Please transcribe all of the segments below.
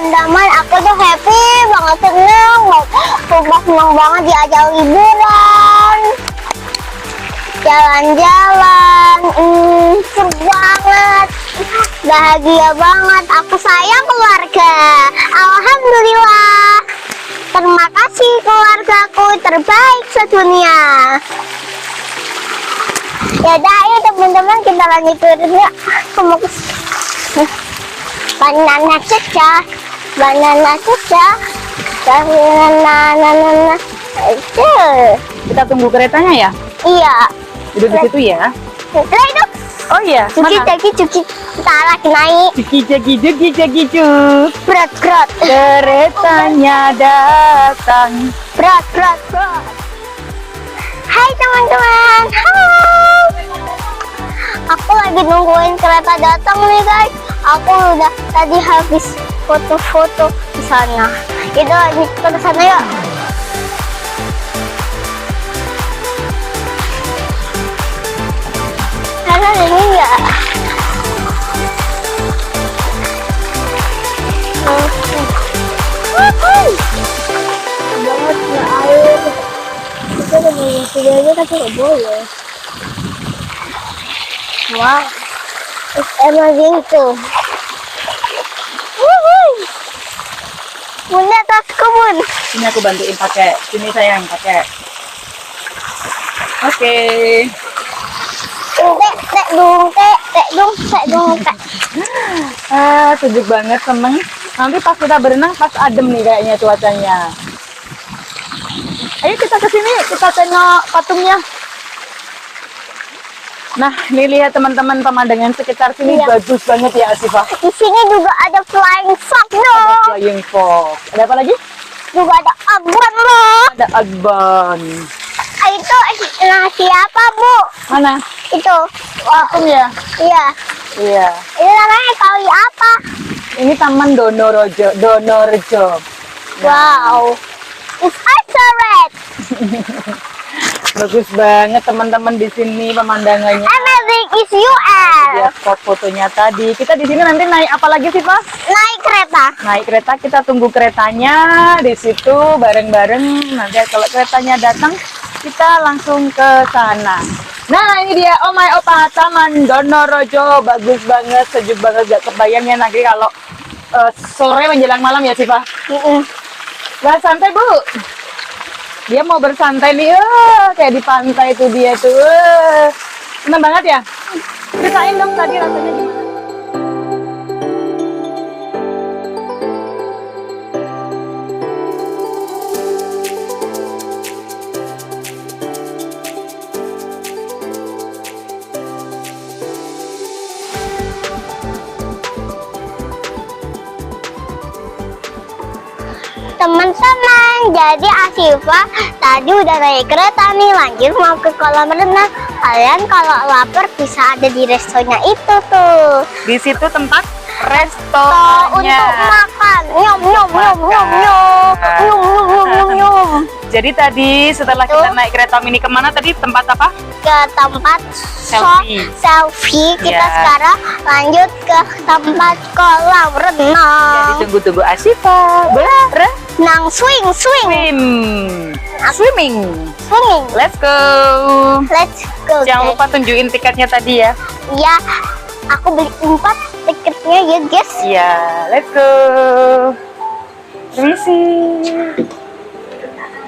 teman-teman, aku tuh happy banget, seneng banget diajak liburan, jalan-jalan, seru banget, bahagia banget. Aku sayang keluarga, alhamdulillah. Terima kasih keluargaku terbaik sedunia. Yaudah, ayo teman-teman kita lanjut yuk. Kamu banana saja, banana. Kita tunggu keretanya ya? Iya. Udah di situ ya? Lah itu. Oh iya. Cuci. Kita lagi naik. Cuci. Berat. Keretanya datang. Berat. Hai teman-teman. Hai. Aku lagi nungguin kereta datang nih guys. Aku udah tadi habis foto-foto di sana. Kita lanjut ke sana yuk. Karena ini ya. Banget ya air. Kita udah mau videonya tapi nggak boleh. Wow, it's amazing tuh. Bunda, tasku bun. Sini aku bantuin pakai. Sini sayang pakai. Oke. Tek dong. Sejuk banget seneng. Nanti pas kita berenang pas adem nih kayaknya cuacanya. Ayo kita ke sini, kita tengok patungnya. Nah, ini lihat teman-teman pemandangan sekitar sini bagus banget ya Asifah. Di sini juga ada flying fox dong. Ada flying fox. Ada apa lagi? Juga ada agbon loh. Ada agbon. Itu siapa bu? Mana? Itu. Patung ya? Iya. Iya. Ini namanya kali apa? Ini Taman Donorejo. Wow. It's also red. Bagus banget teman-teman di sini pemandangannya. Amazing is UL. Lihat spot fotonya tadi. Kita di sini nanti naik apa lagi sih, Pak? Naik kereta. Naik kereta, kita tunggu keretanya di situ bareng-bareng. Nanti kalau keretanya datang, kita langsung ke sana. Nah, ini dia Oh My Opa Taman Donorejo. Bagus banget, sejuk banget. Gak kebayang ya nanti kalau sore menjelang malam ya sih, Pak? Gak santai, Bu. Dia mau bersantai nih, kayak di pantai itu dia tuh. Senang banget ya? Ceritain dong tadi rasanya gimana? Teman-teman, jadi Asifah tadi udah naik kereta nih, lanjut mau ke kolam renang. Kalian kalau lapar bisa ada di restonya itu tuh. Di situ tempat Untuk restorannya. makan. Nyom. Jadi tadi setelah kita naik kereta mini kemana tadi? Tempat apa? Ke tempat selfie. Kita Ya. sekarang lanjut ke tempat kolam renang. Jadi tunggu-tunggu Asifah Nang swing. Swimming. Let's go. Let's go. Jangan lupa tunjukin tiketnya tadi ya. Ya, aku beli 4 tiketnya ya guys. Iya, let's go. Permisi.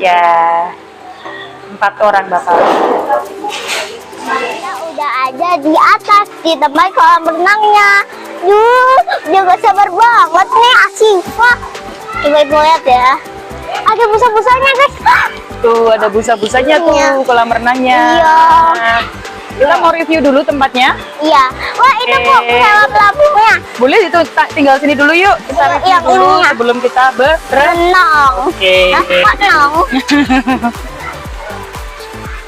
Ya, 4 orang Bapak. Kita udah ada di atas di tempat kolam renangnya. Dia gak sabar banget nih Asifah. Coba ibu lihat ya. Ada busa-busanya guys. Tuh ada busa-busanya tuh Iya. kolam renangnya. Iya. Kita mau review dulu tempatnya. Iya. Wah itu bu, sewa pelabuhannya. Boleh itu tinggal sini dulu yuk. Kita Iya, review yang dulu ininya. sebelum kita Renang. Oke. Renang.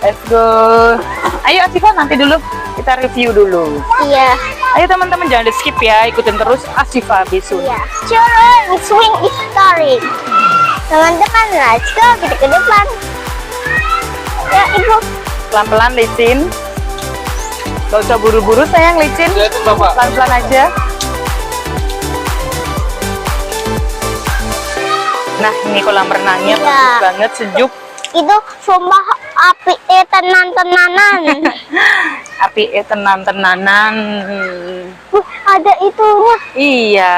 Let's go. Ayo Asifah nanti dulu kita review dulu. Iya. Ayo teman-teman jangan di skip ya, ikutin terus Asifah Bisun. Iya. Children swing is starting. Teman-teman, let's go kita ke depan. Ya ibu. Pelan-pelan licin. Gak usah buru-buru sayang licin. Pelan-pelan aja. Nah, ini kolam renangnya Iya. bagus banget, sejuk. Itu sumpah api tenan-tenanan. Api tenan-tenanan. Ada itunya. Iya.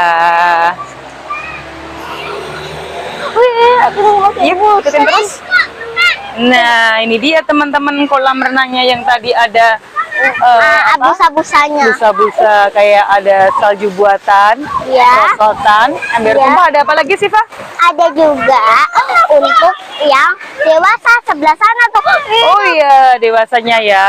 Wih, Yuk, ikutin terus. Nah, ini dia teman-teman kolam renangnya yang tadi ada busa-busanya. busa-busa, kayak ada salju buatan, Ya. rosotan, ember Iya. tumpah. Ada apa lagi sih, Pak? Ada juga untuk yang dewasa sebelah sana tuh. Oh iya, dewasanya ya.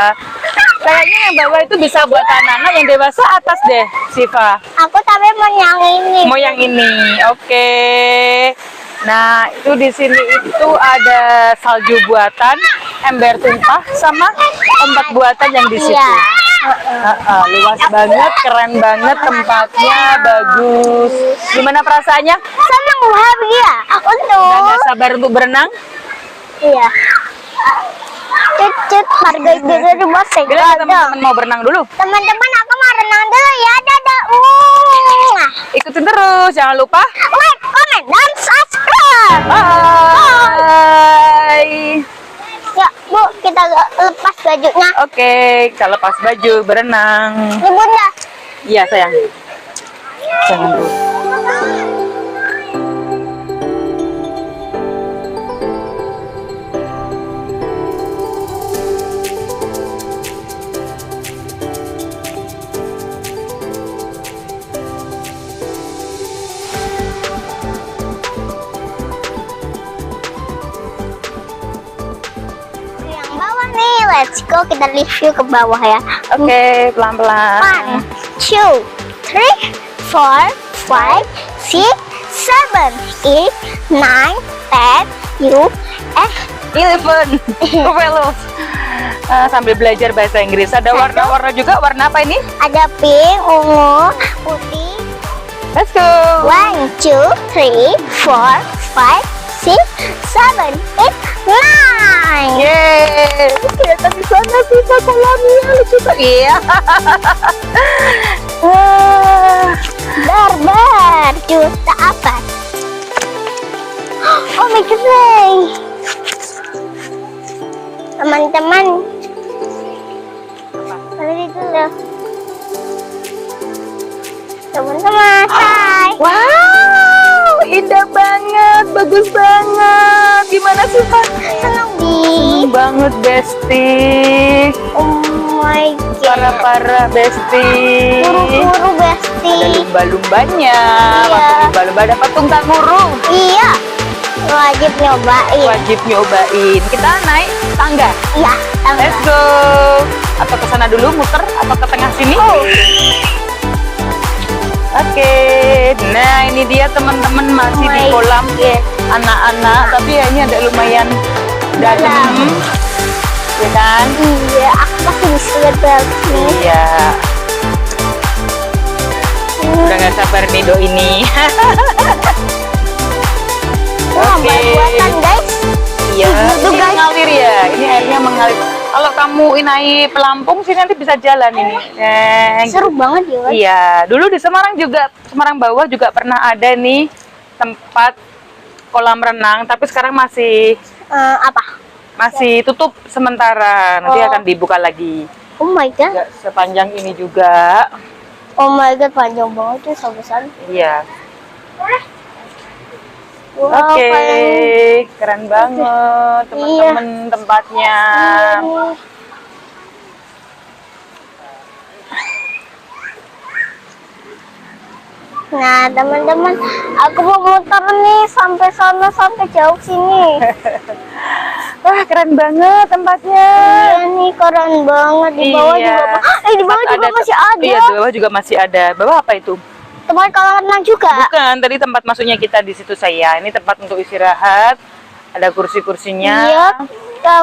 Kayaknya yang bawah itu bisa buat anak-anak, yang dewasa atas deh, Siva. Aku tapi mau yang ini. Mau yang ini, oke. Nah, itu di sini itu ada salju buatan, ember tumpah, sama ombak buatan yang di situ. Iya. Luas banget, keren banget, tempatnya bagus. Gimana perasaannya? Senang bahagia Udah untuk nggak sabar untuk berenang? iya. Cut harga dulu di bos Bilang ke teman-teman mau berenang dulu. Teman-teman aku mau renang dulu ya. Dadah. Ikutin terus, jangan lupa. Like, comment, dan subscribe. Bye. Ya, Bu, kita lepas bajunya. Oke, kita lepas baju berenang. Ini Bunda. Iya sayang. Jangan dulu. Yang bawah nih, let's go kita review ke bawah ya. Oke, pelan-pelan. 1, 2, 3, 4, 5, 6, 7, 8, 9, 10, 11. Provelos. Sambil belajar bahasa Inggris. Ada warna-warna juga. Warna apa ini? ada pink, ungu, putih. Let's go. 1, 2, 3, 4, 5, 6, 7, 8, 9. Yeay. Kelihatan di sana sih kolamnya. Lucu banget. Iya. Barbar juta apa? Oh my god, teman-teman, kali itu loh. Teman-teman, hai. Wow, indah banget, bagus banget. Gimana sih, Pak? Senang di. Banget, Besti. Oh my god. Para-para, Besti. Buru-buru Ada Besti. lumba-lumbanya. Iya. Waktu lumba-lumba ada patung kanguru. Iya. Wajib nyobain. Wajib nyobain. Kita naik tangga. Iya. Let's go. Atau ke sana dulu muter atau ke tengah sini? Oh. Oke. Nah, ini dia teman-teman masih di my kolam anak-anak, tapi ya ini ada lumayan dalam. Ya kan? Iya, aku pasti bisa lihat nih. Iya. Udah nggak sabar nih do ini. Wah, Oke. buatan guys. Iya, Itu, ini guys. mengalir ya. Ini airnya mengalir. Kalau kamu naik pelampung sih nanti bisa jalan ini. Seru banget ya guys. Iya, dulu di Semarang juga, Semarang bawah juga pernah ada nih tempat kolam renang, tapi sekarang masih Apa? tutup sementara. Nanti Oh. akan dibuka lagi. Oh my god. Nggak sepanjang ini juga. Oh my god, panjang banget tuh sabusan. Iya. Wow, Oke, keren. keren banget teman-teman tempatnya. Iya nih. Nah, teman-teman, aku mau muter nih sampai sana, sampai jauh sini. Wah, keren banget tempatnya. Iya nih, keren banget. Di bawah Iya. juga, di bawah juga masih ada. Iya, di bawah juga masih ada. Bawah apa itu? Tempat kolam renang juga. Bukan, tadi tempat masuknya kita di situ saya. Ini tempat untuk istirahat. Ada kursi-kursinya. Iya.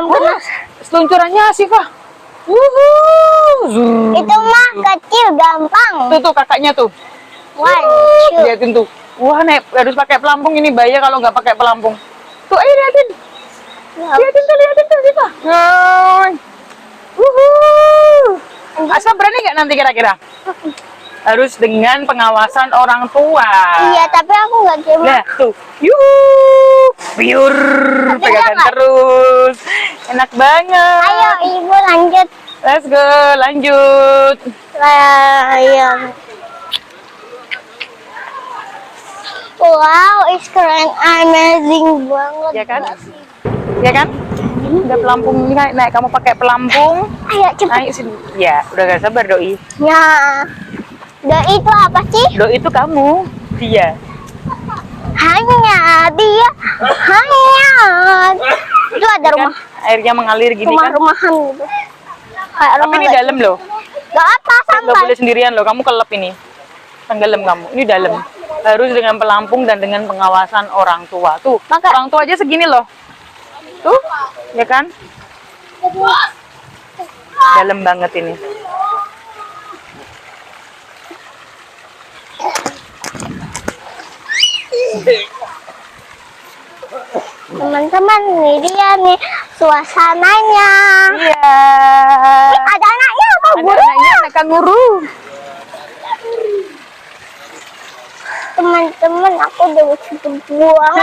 Wah, seluncurannya Sifah. Wuhu. Itu mah kecil, gampang. Tuh kakaknya tuh. 1, 2. Liatin tuh. Wah, nek harus pakai pelampung ini bahaya kalau nggak pakai pelampung. Tuh, ayo liatin. Liatin tuh Sifah. Wuhu. Asma berani nggak nanti kira-kira? harus dengan pengawasan orang tua. Iya, tapi aku nggak game. Nah, tuh. Yuh, pure. Pegangan nggak? terus. Enak banget. Ayo, ibu lanjut. Let's go, lanjut. Ayo. Wow, it's keren, amazing banget. Ya kan? Ya kan? Udah pelampung naik, kamu pakai pelampung. Ayo cepet. Naik sini. Ya, udah gak sabar doi. Ya. Doi itu apa sih? Doi itu kamu, dia. Hanya dia. Hanya. Itu ada rumah. Kan airnya mengalir gini kan. Rumah-rumahan gitu. Kayak Tapi rumah ini nggak dalam sih? loh. Gak apa Gak sampai. boleh sendirian loh, kamu kelep ini. Tenggelam kamu. Ini dalam. Harus dengan pelampung dan dengan pengawasan orang tua. Tuh, Maka- orang tua aja segini loh. Tuh, ya kan? Dalam banget ini. Teman-teman, nih dia nih suasananya. Iya. Ada anaknya apa Ada guru? anaknya, anak kanguru. Teman-teman, aku udah buang.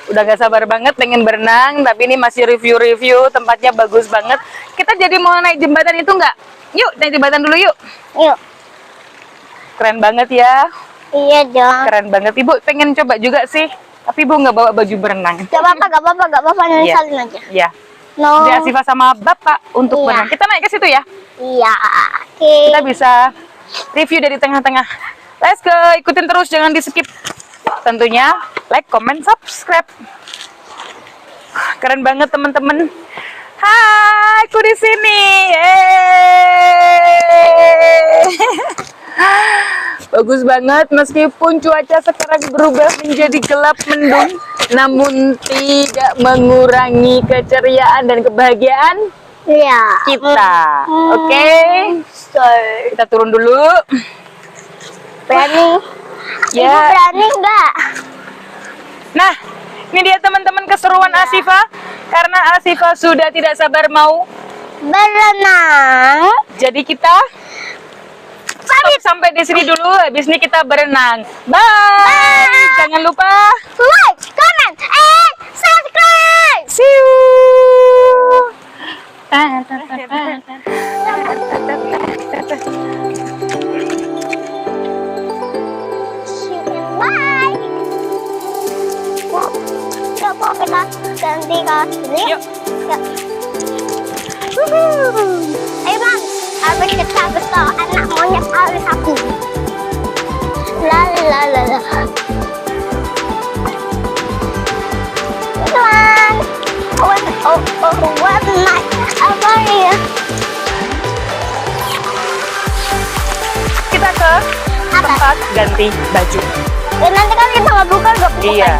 Udah gak sabar banget pengen berenang, tapi ini masih review-review, tempatnya bagus banget. Kita jadi mau naik jembatan itu nggak? Yuk, naik jembatan dulu yuk. Yuk. Keren banget ya, Iya dong. keren banget. Ibu pengen coba juga sih, tapi ibu nggak bawa baju berenang. Gak apa-apa, Iya. nyusalin aja. Iya. No. Jadi Asifa sama Bapak untuk Iya. berenang. Kita naik ke situ ya. Iya. Oke. Kita bisa review dari tengah-tengah. Let's go, ikutin terus, jangan di skip. Tentunya like, comment, subscribe. Keren banget teman-teman. Hai, aku di sini. Yeay. Bagus banget meskipun cuaca sekarang berubah menjadi gelap mendung, namun tidak mengurangi keceriaan dan kebahagiaan Iya. kita. Oke, So, kita turun dulu. berani? Ibu Ya. berani nggak? Nah, ini dia teman-teman keseruan Asifa. Karena Asifa sudah tidak sabar mau, Berenang. jadi kita stop sampai di sini dulu. Habis ini kita berenang. Bye. Jangan lupa Like, comment, and subscribe. see you. Bye. Yuk, mau kita ganti ke sini? Yuk. Yuk. Ayo bang, habis kita besok anak monyet habis aku. La la la la. Teman, one night, apa ya? Kita ke tempat ganti baju. Nanti kan kita nggak buka, Iya.